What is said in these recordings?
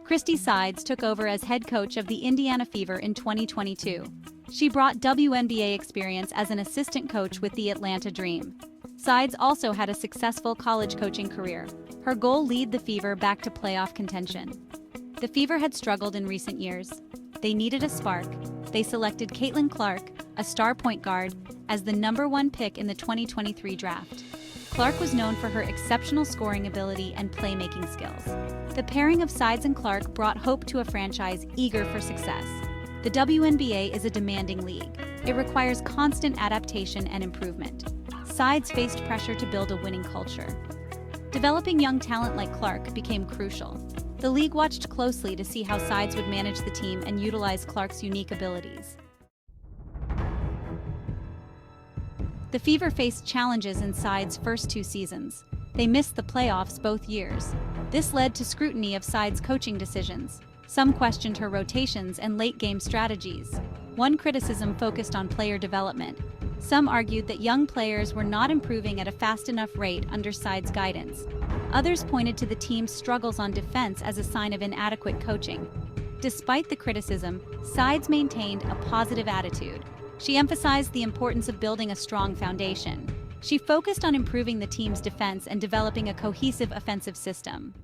Christie Sides took over as head coach of the Indiana Fever in 2022. She brought WNBA experience as an assistant coach with the Atlanta Dream. Sides also had a successful college coaching career. Her goal: lead the Fever back to playoff contention. The Fever had struggled in recent years. They needed a spark. They selected Caitlin Clark, a star point guard, as the #1 pick in the 2023 draft. Clark was known for her exceptional scoring ability and playmaking skills. The pairing of Sides and Clark brought hope to a franchise eager for success. The WNBA is a demanding league. It requires constant adaptation and improvement. Sides faced pressure to build a winning culture. Developing young talent like Clark became crucial. The league watched closely to see how Sides would manage the team and utilize Clark's unique abilities. The Fever faced challenges in Sides' first 2 seasons. They missed the playoffs both years. This led to scrutiny of Sides' coaching decisions. Some questioned her rotations and late-game strategies. One criticism focused on player development. Some argued that young players were not improving at a fast enough rate under Sides' guidance. Others pointed to the team's struggles on defense as a sign of inadequate coaching. Despite the criticism, Sides maintained a positive attitude. She emphasized the importance of building a strong foundation. She focused on improving the team's defense and developing a cohesive offensive system.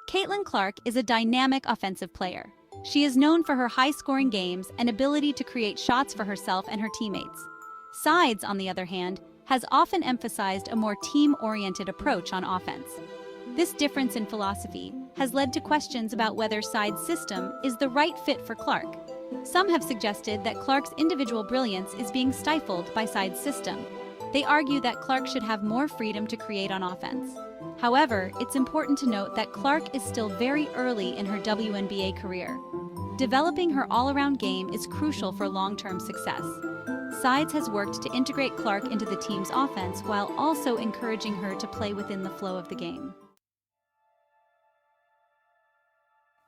Caitlin Clark is a dynamic offensive player. She is known for her high-scoring games and ability to create shots for herself and her teammates. Sides, on the other hand, has often emphasized a more team-oriented approach on offense. This difference in philosophy has led to questions about whether Sides' system is the right fit for Clark. Some have suggested that Clark's individual brilliance is being stifled by Sides' system. They argue that Clark should have more freedom to create on offense. However, it's important to note that Clark is still very early in her WNBA career. Developing her all-around game is crucial for long-term success. Sides has worked to integrate Clark into the team's offense while also encouraging her to play within the flow of the game.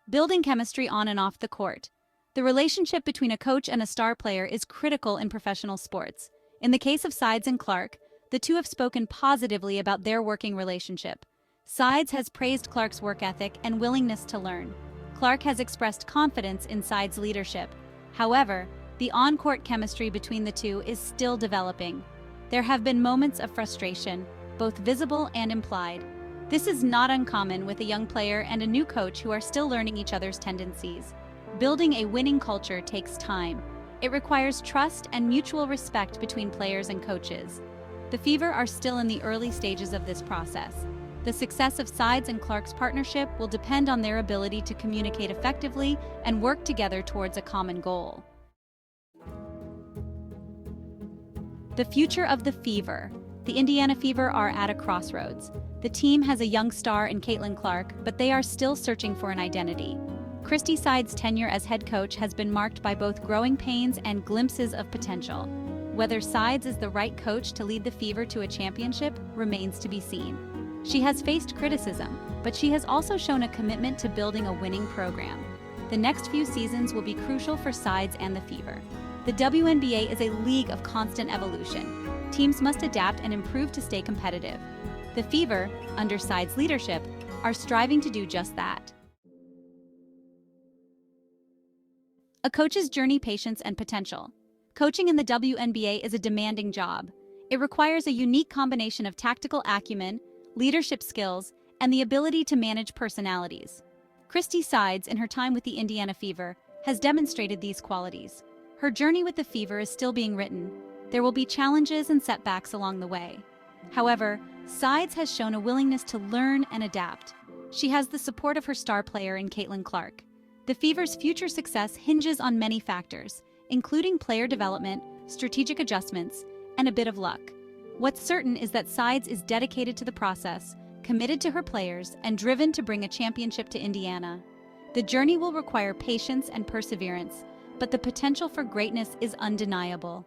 Building chemistry on and off the court. The relationship between a coach and a star player is critical in professional sports. In the case of Sides and Clark, the two have spoken positively about their working relationship. Sides has praised Clark's work ethic and willingness to learn. Clark has expressed confidence in Sides' leadership. However, the on-court chemistry between the two is still developing. There have been moments of frustration, both visible and implied. This is not uncommon with a young player and a new coach who are still learning each other's tendencies. Building a winning culture takes time. It requires trust and mutual respect between players and coaches. The Fever are still in the early stages of this process. The success of Sides and Clark's partnership will depend on their ability to communicate effectively and work together towards a common goal. The future of the Fever. The Indiana Fever are at a crossroads. The team has a young star in Caitlin Clark, but they are still searching for an identity. Christie Sides' tenure as head coach has been marked by both growing pains and glimpses of potential. Whether Sides is the right coach to lead the Fever to a championship remains to be seen. She has faced criticism, but she has also shown a commitment to building a winning program. The next few seasons will be crucial for Sides and the Fever. The WNBA is a league of constant evolution. Teams must adapt and improve to stay competitive. The Fever, under Sides' leadership, are striving to do just that. A coach's journey, patience, and potential. Coaching in the WNBA is a demanding job. It requires a unique combination of tactical acumen, leadership skills, and the ability to manage personalities. Christie Sides, in her time with the Indiana Fever, has demonstrated these qualities. Her journey with the Fever is still being written. There will be challenges and setbacks along the way. However, Sides has shown a willingness to learn and adapt. She has the support of her star player in Caitlin Clark. The Fever's future success hinges on many factors, including player development, strategic adjustments, and a bit of luck. What's certain is that Sides is dedicated to the process, committed to her players, and driven to bring a championship to Indiana. The journey will require patience and perseverance, but the potential for greatness is undeniable.